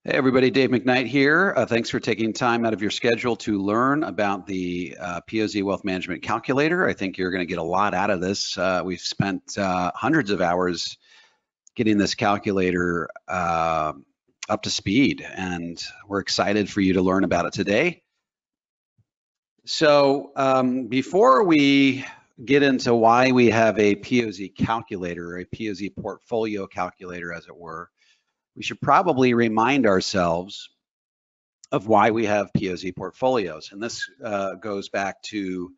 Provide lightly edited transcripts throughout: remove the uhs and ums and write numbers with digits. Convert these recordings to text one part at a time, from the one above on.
Hey everybody, Dave McKnight here. Thanks for taking time out of your schedule to learn about the POZ Wealth Management Calculator. I think you're going to get a lot out of this. We've spent hundreds of hours getting this calculator up to speed, and we're excited for you to learn about it today. So before we get into why we have a POZ calculator, a POZ portfolio calculator as it were, we should probably remind ourselves of why we have POZ portfolios. And this goes back to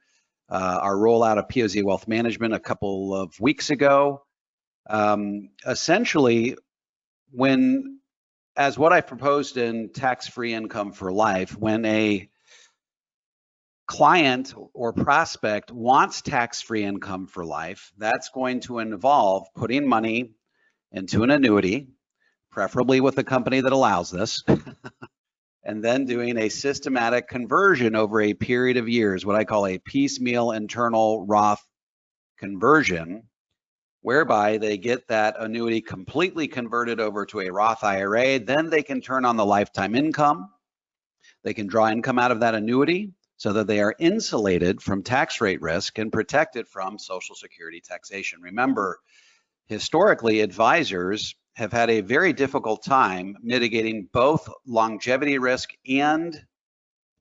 our rollout of POZ Wealth Management a couple of weeks ago. Essentially, as what I proposed in tax-free income for life, when a client or prospect wants tax-free income for life, that's going to involve putting money into an annuity, preferably with a company that allows this, and then doing a systematic conversion over a period of years, what I call a piecemeal internal Roth conversion, whereby they get that annuity completely converted over to a Roth IRA. Then they can turn on the lifetime income. They can draw income out of that annuity so that they are insulated from tax rate risk and protected from Social Security taxation. Remember, historically, advisors have had a very difficult time mitigating both longevity risk and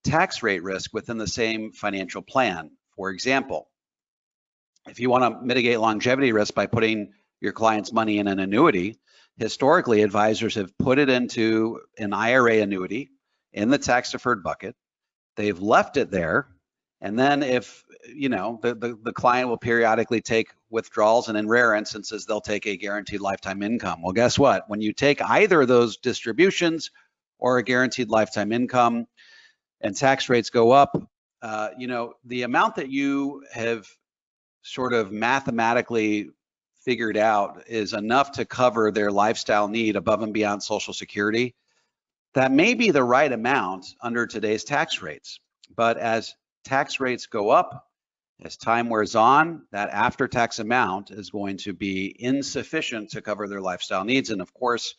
tax rate risk within the same financial plan. For example, if you want to mitigate longevity risk by putting your client's money in an annuity, historically, advisors have put it into an IRA annuity in the tax deferred bucket. They've left it there. And then if, the client will periodically take withdrawals, and in rare instances, they'll take a guaranteed lifetime income. Well, guess what? When you take either of those distributions or a guaranteed lifetime income and tax rates go up, the amount that you have sort of mathematically figured out is enough to cover their lifestyle need above and beyond Social Security. That may be the right amount under today's tax rates, but as tax rates go up, as time wears on, that after-tax amount is going to be insufficient to cover their lifestyle needs. And of course,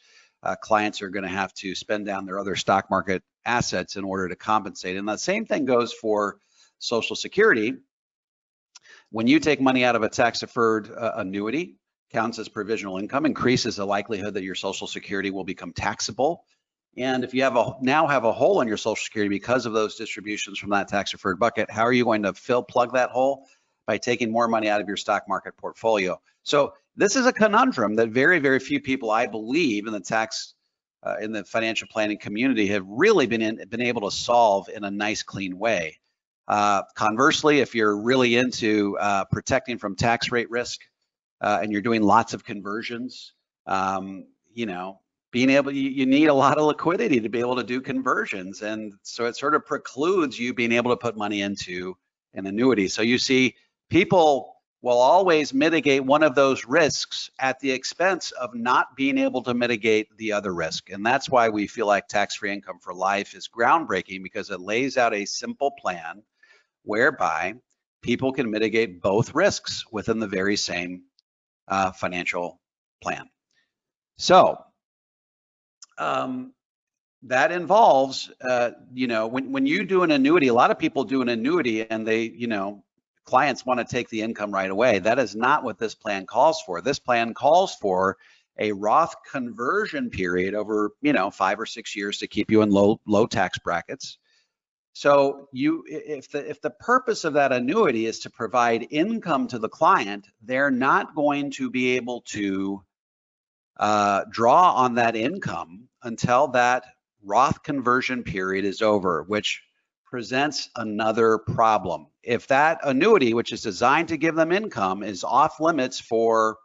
clients are going to have to spend down their other stock market assets in order to compensate. And the same thing goes for Social Security. When you take money out of a tax-deferred annuity, counts as provisional income, increases the likelihood that your Social Security will become taxable. And if you now have a hole in your Social Security because of those distributions from that tax deferred bucket, how are you going to plug that hole? By taking more money out of your stock market portfolio. So this is a conundrum that very, very few people, I believe, in the financial planning community have really been able to solve in a nice, clean way. Conversely, if you're really into protecting from tax rate risk and you're doing lots of conversions, you need a lot of liquidity to be able to do conversions. And so it sort of precludes you being able to put money into an annuity. So you see, people will always mitigate one of those risks at the expense of not being able to mitigate the other risk. And that's why we feel like tax-free income for life is groundbreaking, because it lays out a simple plan whereby people can mitigate both risks within the very same financial plan. So that involves, when you do an annuity, a lot of people do an annuity and they, clients want to take the income right away. That is not what this plan calls for. This plan calls for a Roth conversion period over, 5 or 6 years to keep you in low tax brackets. So if the purpose of that annuity is to provide income to the client, they're not going to be able to draw on that income until that Roth conversion period is over, which presents another problem. If that annuity, which is designed to give them income, is off limits for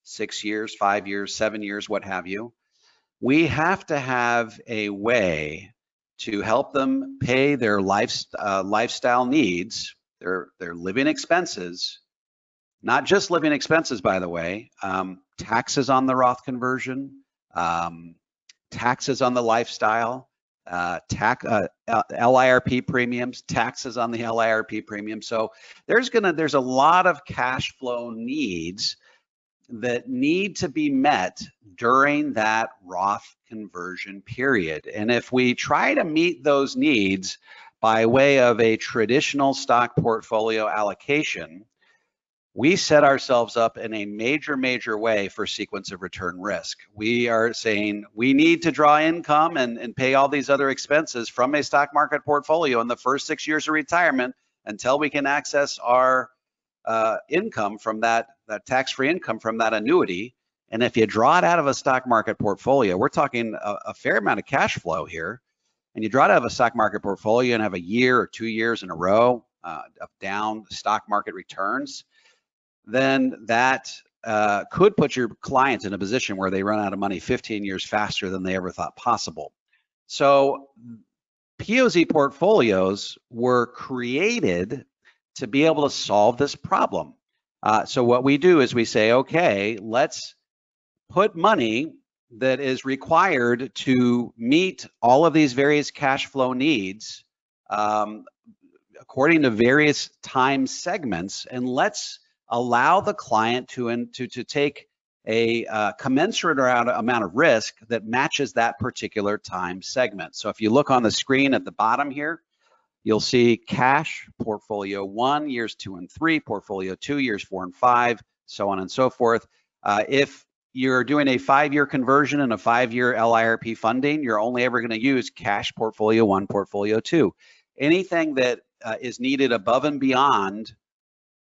6 years, 5 years, 7 years, what have you, we have to have a way to help them pay their lifestyle needs, their living expenses, not just living expenses, by the way, taxes on the Roth conversion, taxes on the lifestyle, LIRP premiums, taxes on the LIRP premium. So there's a lot of cash flow needs that need to be met during that Roth conversion period. And if we try to meet those needs by way of a traditional stock portfolio allocation, we set ourselves up in a major way for sequence of return risk. We are saying we need to draw income and pay all these other expenses from a stock market portfolio in the first 6 years of retirement until we can access our income from that tax-free income from that annuity. And if you draw it out of a stock market portfolio, we're talking a fair amount of cash flow here, and you draw it out of a stock market portfolio and have a year or 2 years in a row of down stock market returns, then that could put your clients in a position where they run out of money 15 years faster than they ever thought possible. So POZ portfolios were created to be able to solve this problem. So what we do is we say, okay, let's put money that is required to meet all of these various cash flow needs according to various time segments, and let's allow the client to take a commensurate amount of risk that matches that particular time segment. So if you look on the screen at the bottom here, you'll see cash, portfolio 1, years 2 and 3, portfolio 2, years 4 and 5, so on and so forth. If you're doing a 5-year conversion and a 5-year LIRP funding, you're only ever going to use cash, portfolio 1, portfolio 2. Anything that is needed above and beyond,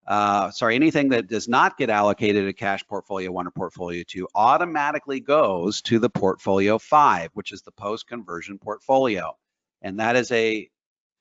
anything that does not get allocated to cash, portfolio 1 or portfolio 2 automatically goes to the portfolio 5, which is the post-conversion portfolio. And that is a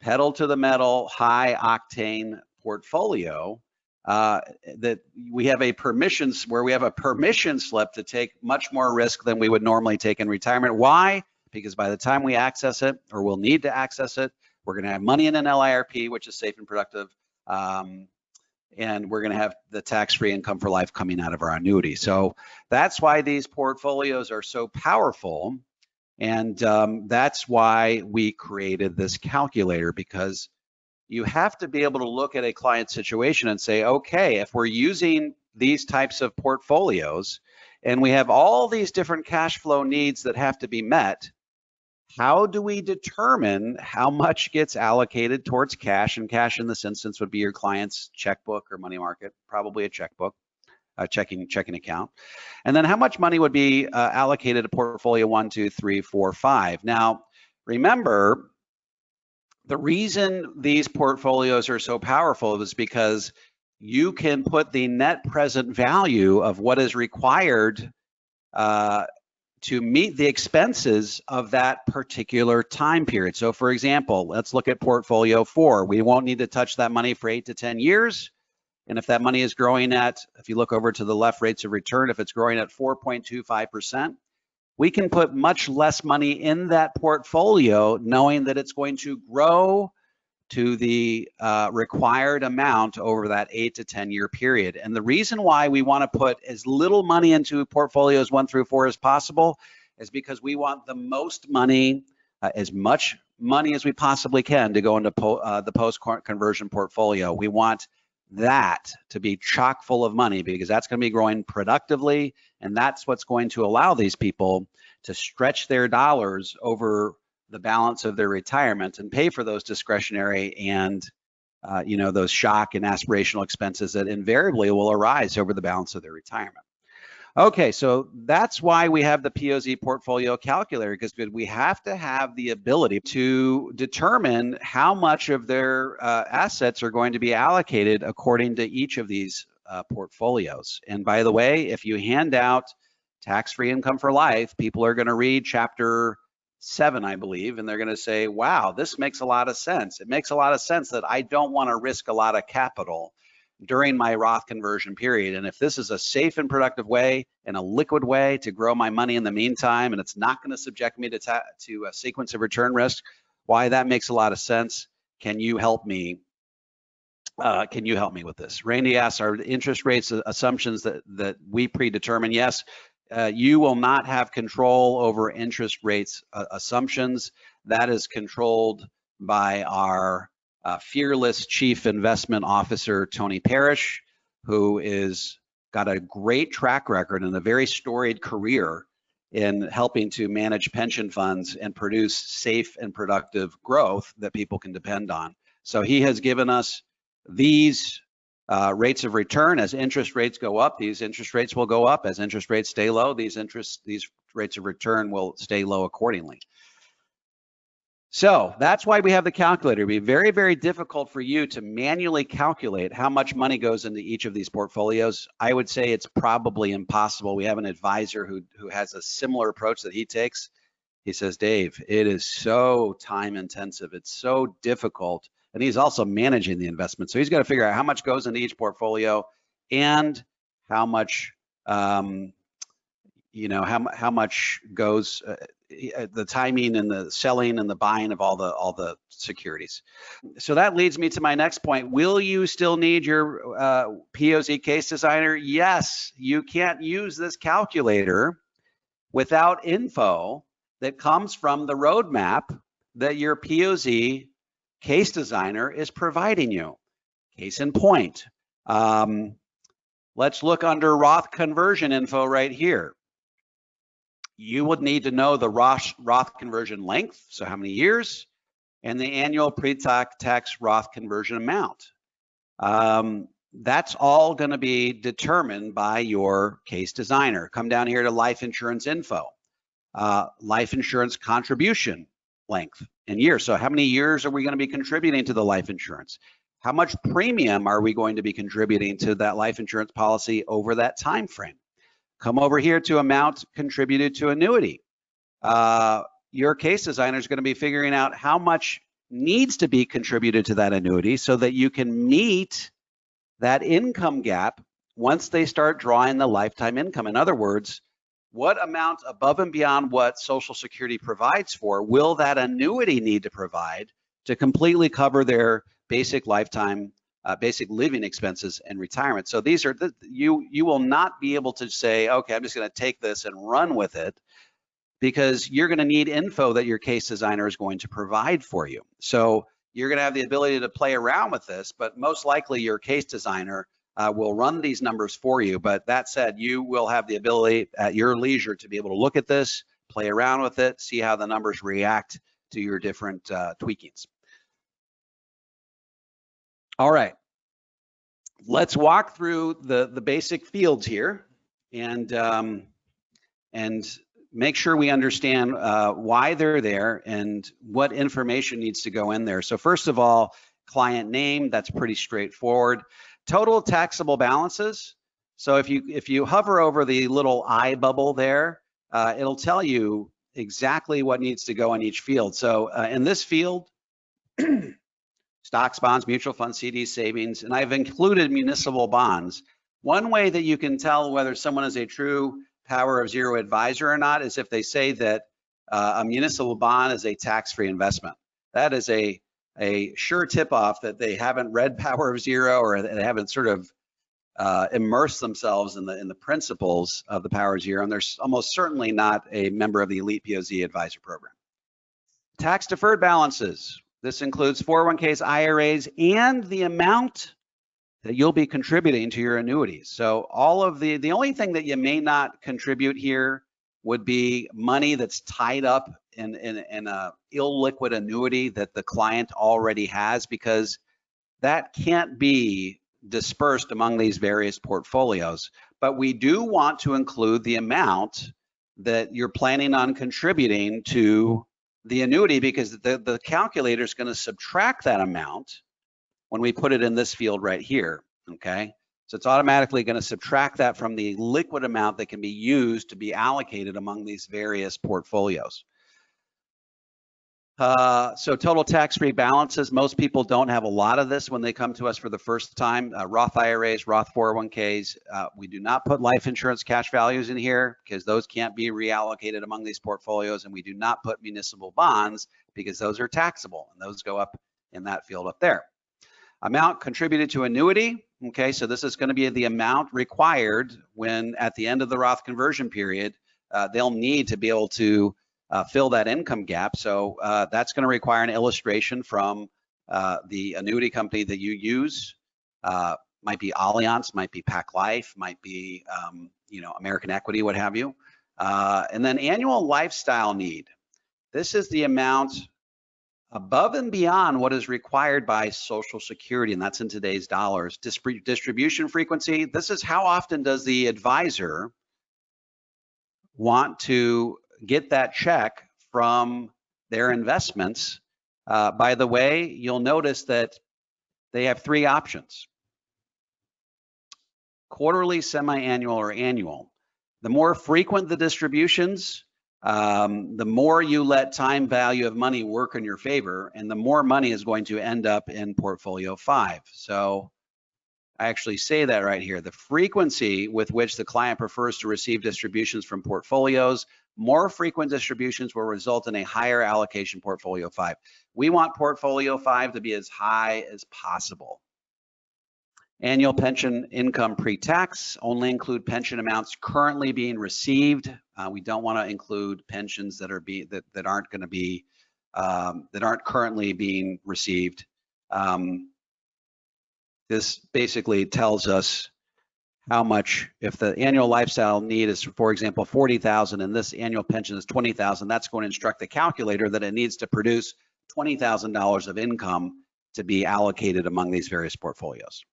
pedal to the metal, high octane portfolio that we have a permission slip to take much more risk than we would normally take in retirement. Why? Because by the time we access it, or we'll need to access it, we're going to have money in an LIRP, which is safe and productive, and we're going to have the tax-free income for life coming out of our annuity. So that's why these portfolios are so powerful. And that's why we created this calculator, because you have to be able to look at a client situation and say, okay, if we're using these types of portfolios and we have all these different cash flow needs that have to be met, how do we determine how much gets allocated towards cash? And cash in this instance would be your client's checkbook or money market, probably a checkbook. A checking account, and then how much money would be allocated to portfolio 1, 2, 3, 4, 5. Now, remember, the reason these portfolios are so powerful is because you can put the net present value of what is required to meet the expenses of that particular time period. So, for example, let's look at portfolio 4. We won't need to touch that money for 8 to 10 years. And if that money is growing at, if you look over to the left, rates of return, if it's growing at 4.25%, we can put much less money in that portfolio knowing that it's going to grow to the required amount over that 8 to 10 year period. And the reason why we want to put as little money into portfolios 1 through 4 as possible is because we want the most money, as much money as we possibly can, to go into the post-conversion portfolio. We want that to be chock full of money because that's going to be growing productively, and that's what's going to allow these people to stretch their dollars over the balance of their retirement and pay for those discretionary and those shock and aspirational expenses that invariably will arise over the balance of their retirement. Okay, so that's why we have the POZ Portfolio Calculator, because we have to have the ability to determine how much of their assets are going to be allocated according to each of these portfolios. And by the way, if you hand out tax-free income for life, people are going to read chapter 7, I believe, and they're going to say, wow, this makes a lot of sense. It makes a lot of sense that I don't want to risk a lot of capital during my Roth conversion period. And if this is a safe and productive way and a liquid way to grow my money in the meantime, and it's not going to subject me to a sequence of return risk, why, that makes a lot of sense. Can you help me? Can you help me with this? Randy asks, are interest rates assumptions that we predetermine? Yes, you will not have control over interest rates assumptions. That is controlled by our fearless Chief Investment Officer, Tony Parrish, who is got a great track record and a very storied career in helping to manage pension funds and produce safe and productive growth that people can depend on. So he has given us these rates of return. As interest rates go up, these interest rates will go up. As interest rates stay low, these rates of return will stay low accordingly. So that's why we have the calculator. It'd be very, very difficult for you to manually calculate how much money goes into each of these portfolios. I would say it's probably impossible. We have an advisor who has a similar approach that he takes. He says, Dave, it is so time intensive. It's so difficult. And he's also managing the investment. So he's got to figure out how much goes into each portfolio and how much, how much goes, the timing and the selling and the buying of all the securities. So that leads me to my next point. Will you still need your POZ case designer? Yes, you can't use this calculator without info that comes from the roadmap that your POZ case designer is providing you. Case in point, let's look under Roth Conversion info right here. You would need to know the Roth conversion length, so how many years, and the annual pre-tax Roth conversion amount. That's all going to be determined by your case designer. Come down here to life insurance info, life insurance contribution length and years. So how many years are we going to be contributing to the life insurance? How much premium are we going to be contributing to that life insurance policy over that time frame? Come over here to amount contributed to annuity. Your case designer is going to be figuring out how much needs to be contributed to that annuity so that you can meet that income gap once they start drawing the lifetime income. In other words, what amount above and beyond what Social Security provides for will that annuity need to provide to completely cover their basic lifetime basic living expenses and retirement? So these are you will not be able to say, okay, I'm just going to take this and run with it, because you're going to need info that your case designer is going to provide for you. So you're going to have the ability to play around with this, but most likely your case designer will run these numbers for you. But that said, you will have the ability at your leisure to be able to look at this, play around with it, see how the numbers react to your different tweakings. All right, let's walk through the basic fields here and make sure we understand why they're there and what information needs to go in there. So first of all, client name, that's pretty straightforward. Total taxable balances. So if you hover over the little I bubble there, it'll tell you exactly what needs to go in each field. So in this field, stocks, bonds, mutual funds, CDs, savings, and I've included municipal bonds. One way that you can tell whether someone is a true Power of Zero advisor or not is if they say that a municipal bond is a tax-free investment. That is a sure tip-off that they haven't read Power of Zero, or they haven't sort of immersed themselves in the principles of the Power of Zero, and they're almost certainly not a member of the Elite POZ Advisor Program. Tax-deferred balances. This includes 401ks, IRAs, and the amount that you'll be contributing to your annuities. So all of the only thing that you may not contribute here would be money that's tied up in a illiquid annuity that the client already has, because that can't be dispersed among these various portfolios. But we do want to include the amount that you're planning on contributing to the annuity, because the calculator is going to subtract that amount when we put it in this field right here, okay? So it's automatically going to subtract that from the liquid amount that can be used to be allocated among these various portfolios. So total tax-free balances, most people don't have a lot of this when they come to us for the first time. Roth IRAs, Roth 401ks, we do not put life insurance cash values in here because those can't be reallocated among these portfolios, and we do not put municipal bonds because those are taxable, and those go up in that field up there. Amount contributed to annuity, okay, so this is going to be the amount required when at the end of the Roth conversion period, they'll need to be able to fill that income gap. So that's going to require an illustration from the annuity company that you use. Might be Allianz, might be Pac Life, might be American Equity, what have you. And then annual lifestyle need. This is the amount above and beyond what is required by Social Security, and that's in today's dollars. Distribution frequency. This is how often does the advisor want to get that check from their investments. By the way, you'll notice that they have three options: quarterly, semi-annual, or annual. The more frequent the distributions, the more you let time value of money work in your favor, and the more money is going to end up in portfolio 5. So I actually say that right here. The frequency with which the client prefers to receive distributions from portfolios, more frequent distributions will result in a higher allocation portfolio 5. We want portfolio 5 to be as high as possible. Annual pension income pre-tax, only include pension amounts currently being received. We don't want to include pensions that are that aren't going to be that aren't currently being received. This basically tells us how much, if the annual lifestyle need is, for example, 40,000 and this annual pension is 20,000, that's going to instruct the calculator that it needs to produce $20,000 of income to be allocated among these various portfolios.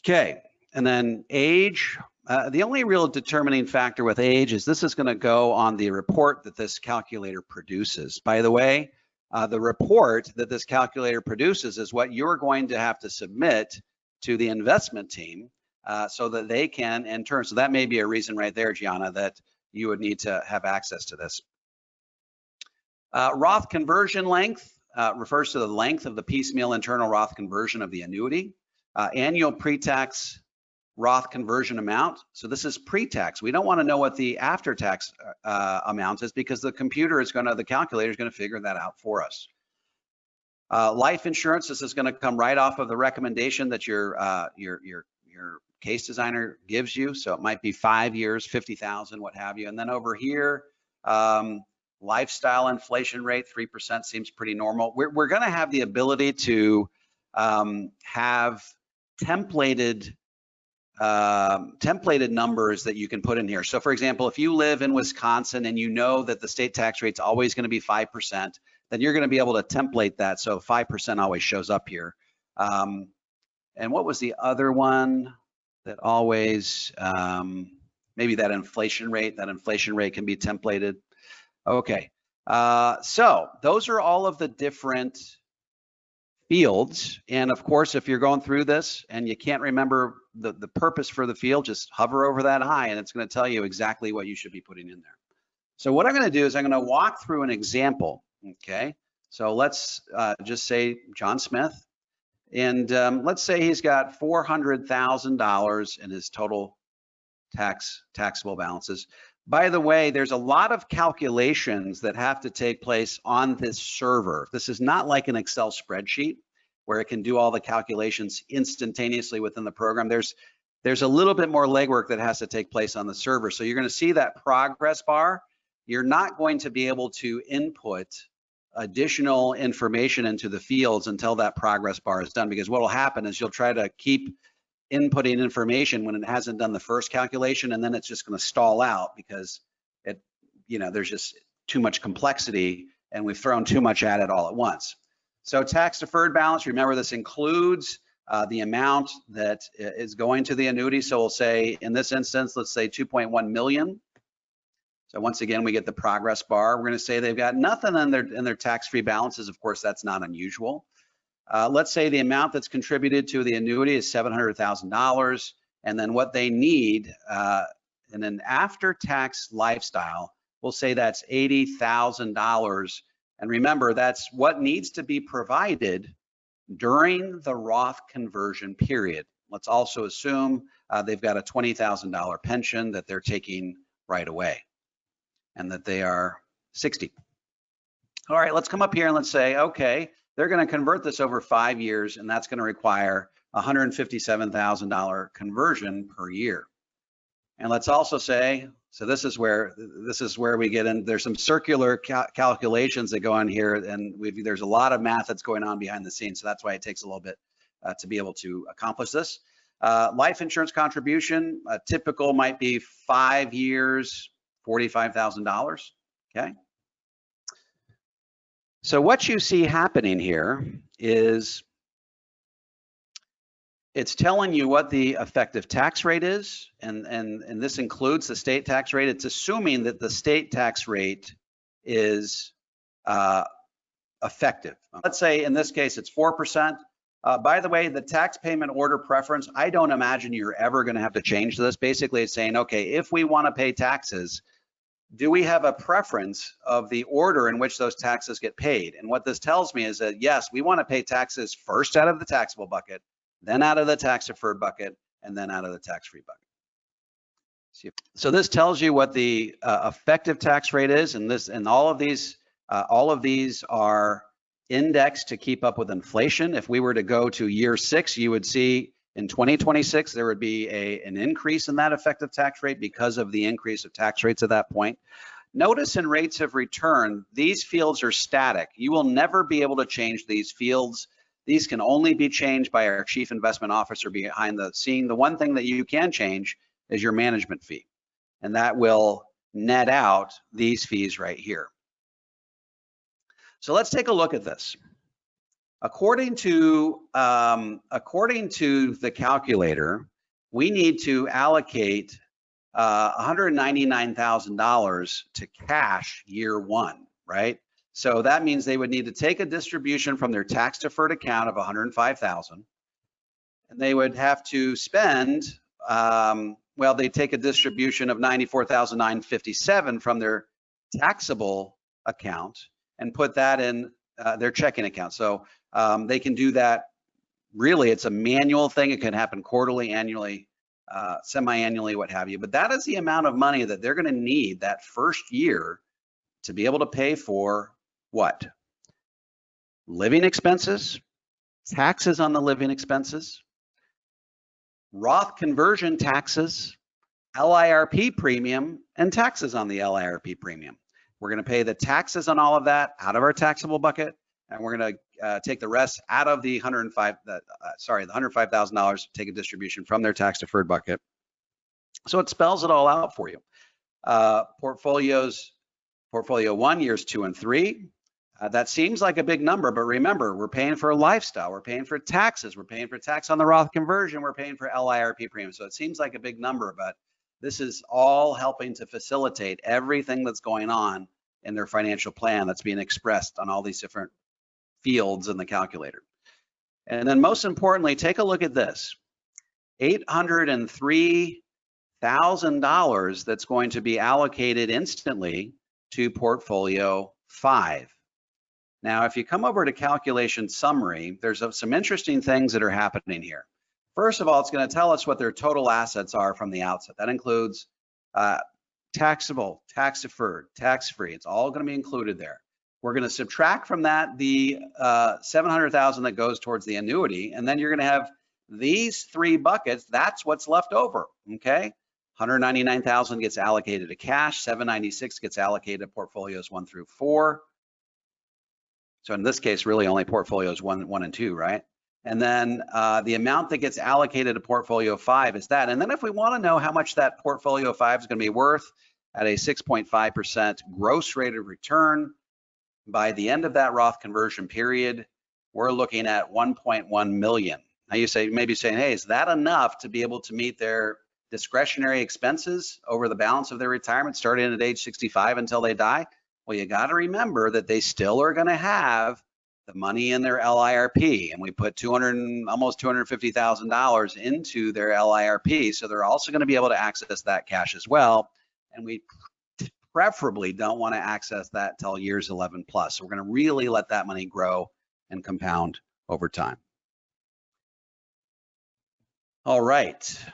Okay, and then age. The only real determining factor with age is this is going to go on the report that this calculator produces. By the way, the report that this calculator produces is what you're going to have to submit to the investment team so that they can, in turn, so that may be a reason right there, Gianna, that you would need to have access to this. Roth conversion length refers to the length of the piecemeal internal Roth conversion of the annuity. Annual pre-tax Roth conversion amount. So this is pre-tax. We don't want to know what the after-tax amount is because the calculator is going to figure that out for us. Life insurance. This is going to come right off of the recommendation that your case designer gives you. So it might be 5 years, 50,000, what have you. And then over here, lifestyle inflation rate 3% seems pretty normal. We're going to have the ability to have templated numbers that you can put in here. So for example, if you live in Wisconsin and you know that the state tax rate's always going to be 5%, then you're going to be able to template that so 5% always shows up here. And what was the other one that always, maybe that inflation rate can be templated. Okay, so those are all of the different fields. And of course, if you're going through this and you can't remember the purpose for the field, just hover over that I and it's going to tell you exactly what you should be putting in there. So what I'm going to do is I'm going to walk through an example. Okay, so let's just say John Smith, and let's say he's got $400,000 in his total taxable balances. By the way, there's a lot of calculations that have to take place on this server. This is not like an Excel spreadsheet where it can do all the calculations instantaneously within the program. There's a little bit more legwork that has to take place on the server. So you're going to see that progress bar. You're not going to be able to input additional information into the fields until that progress bar is done, because what will happen is you'll try to keep inputting information when it hasn't done the first calculation, and then it's just going to stall out because there's just too much complexity and we've thrown too much at it all at once. So tax deferred balance, remember this includes the amount that is going to the annuity. So we'll say in this instance, let's say 2.1 million. So once again, we get the progress bar. We're going to say they've got nothing in their tax-free balances. Of course, that's not unusual. Let's say the amount that's contributed to the annuity is $700,000, and then what they need in an after-tax lifestyle, we'll say that's $80,000. And remember, that's what needs to be provided during the Roth conversion period. Let's also assume they've got a $20,000 pension that they're taking right away, and that they are 60. All right, let's come up here and let's say, okay, they're going to convert this over 5 years, and that's going to require $157,000 conversion per year. And let's also say, so this is where we get in. There's some circular calculations that go on here, and there's a lot of math that's going on behind the scenes. So that's why it takes a little bit to be able to accomplish this. Life insurance contribution, typical might be 5 years, $45,000, okay? So what you see happening here is it's telling you what the effective tax rate is, and this includes the state tax rate. It's assuming that the state tax rate is effective. Let's say in this case it's 4%. By the way, the tax payment order preference, I don't imagine you're ever going to have to change this. Basically, it's saying, okay, if we want to pay taxes, do we have a preference of the order in which those taxes get paid? And what this tells me is that, yes, we want to pay taxes first out of the taxable bucket, then out of the tax deferred bucket, and then out of the tax-free bucket. So this tells you what the effective tax rate is, and all of these are indexed to keep up with inflation. If we were to go to year 6, you would see in 2026 there would be an increase in that effective tax rate because of the increase of tax rates at that point. Notice in rates of return, these fields are static. You will never be able to change these fields. These can only be changed by our chief investment officer behind the scene. The one thing that you can change is your management fee, and that will net out these fees right here. So let's take a look at this. According to the calculator, we need to allocate $199,000 to cash year 1, right? So that means they would need to take a distribution from their tax deferred account of $105,000, and they would have to spend, well, they take a distribution of $94,957 from their taxable account and put that in their checking account. So they can do that. Really, it's a manual thing. It can happen quarterly, annually, semi-annually, what have you. But that is the amount of money that they're going to need that first year to be able to pay for what? Living expenses, taxes on the living expenses, Roth conversion taxes, LIRP premium, and taxes on the LIRP premium. We're going to pay the taxes on all of that out of our taxable bucket, and we're going to take the rest out of the $105,000, take a distribution from their tax deferred bucket. So it spells it all out for you. Portfolio 1, years 2 and 3. That seems like a big number, but remember, we're paying for a lifestyle, we're paying for taxes, we're paying for tax on the Roth conversion, we're paying for LIRP premium. So it seems like a big number, but this is all helping to facilitate everything that's going on in their financial plan that's being expressed on all these different fields in the calculator. And then most importantly, take a look at this. $803,000 that's going to be allocated instantly to portfolio 5. Now, if you come over to calculation summary, there's some interesting things that are happening here. First of all, it's going to tell us what their total assets are from the outset. That includes taxable, tax deferred, tax free. It's all going to be included there. We're going to subtract from that the $700,000 that goes towards the annuity, and then you're going to have these 3 buckets. That's what's left over. Okay, $199,000 gets allocated to cash, $796 gets allocated to portfolios 1 through 4. So in this case, really only portfolios 1 and 2, right? And then the amount that gets allocated to portfolio 5 is that. And then if we want to know how much that portfolio 5 is going to be worth at a 6.5% gross rate of return, by the end of that Roth conversion period, we're looking at $1.1 million. Now you may be saying, hey, is that enough to be able to meet their discretionary expenses over the balance of their retirement starting at age 65 until they die? Well, you got to remember that they still are going to have the money in their LIRP, and we put almost $250,000 into their LIRP, so they're also going to be able to access that cash as well. And we preferably don't want to access that till years 11 plus. So we're going to really let that money grow and compound over time. All right.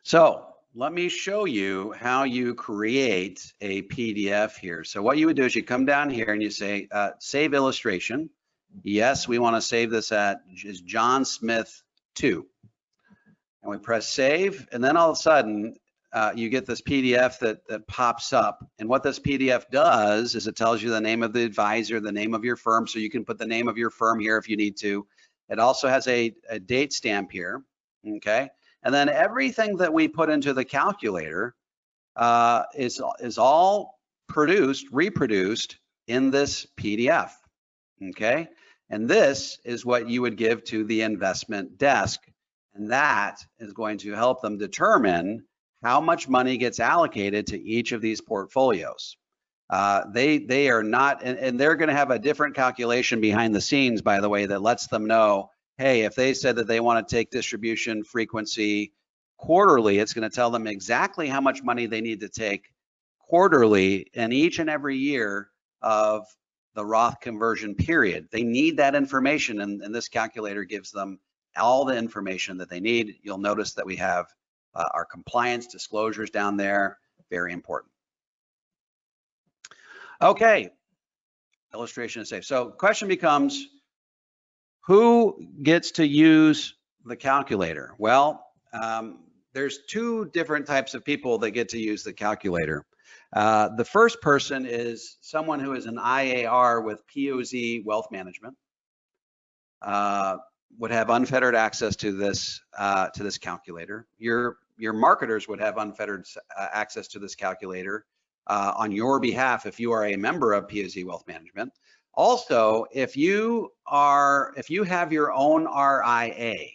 So let me show you how you create a PDF here. So what you would do is you come down here and you say, save illustration. Yes, we want to save this at John Smith 2. And we press save, and then all of a sudden, PDF that pops up, and what this PDF does is it tells you the name of the advisor, the name of your firm, so you can put the name of your firm here if you need to. It also has a date stamp here, okay? And then everything that we put into the calculator is all reproduced in this PDF, okay? And this is what you would give to the investment desk, and that is going to help them determine how much money gets allocated to each of these portfolios. They are not, and they're going to have a different calculation behind the scenes, by the way, that lets them know, hey, if they said that they want to take distribution frequency quarterly, it's going to tell them exactly how much money they need to take quarterly in each and every year of the Roth conversion period. They need that information, and this calculator gives them all the information that they need. You'll notice that we have our compliance disclosures down there, very important. Okay, illustration is safe. So question becomes, who gets to use the calculator? Well, there's two different types of people that get to use the calculator. The first person is someone who is an IAR with POZ Wealth Management, would have unfettered access to this calculator. Your marketers would have unfettered access to this calculator on your behalf if you are a member of POZ Wealth Management. Also, if you have your own RIA,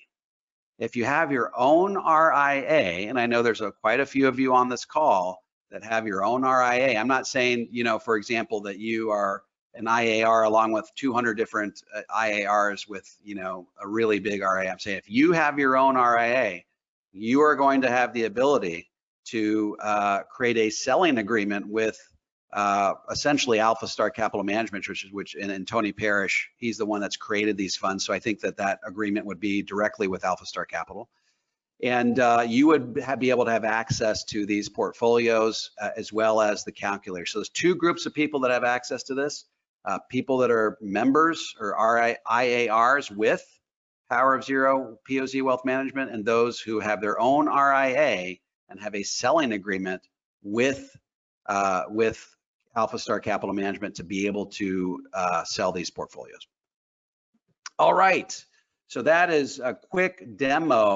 and I know there's quite a few of you on this call that have your own RIA. I'm not saying, for example, that you are an IAR along with 200 different IARs with, a really big RIA. I'm saying if you have your own RIA, you are going to have the ability to create a selling agreement with essentially Alpha Star Capital Management, and Tony Parrish, he's the one that's created these funds. So I think that agreement would be directly with Alpha Star Capital. And you would be able to have access to these portfolios as well as the calculator. So there's two groups of people that have access to this. People that are members or IARs with Power of Zero POZ Wealth Management, and those who have their own RIA and have a selling agreement with Alpha Star Capital Management to be able to sell these portfolios. All right, so that is a quick demo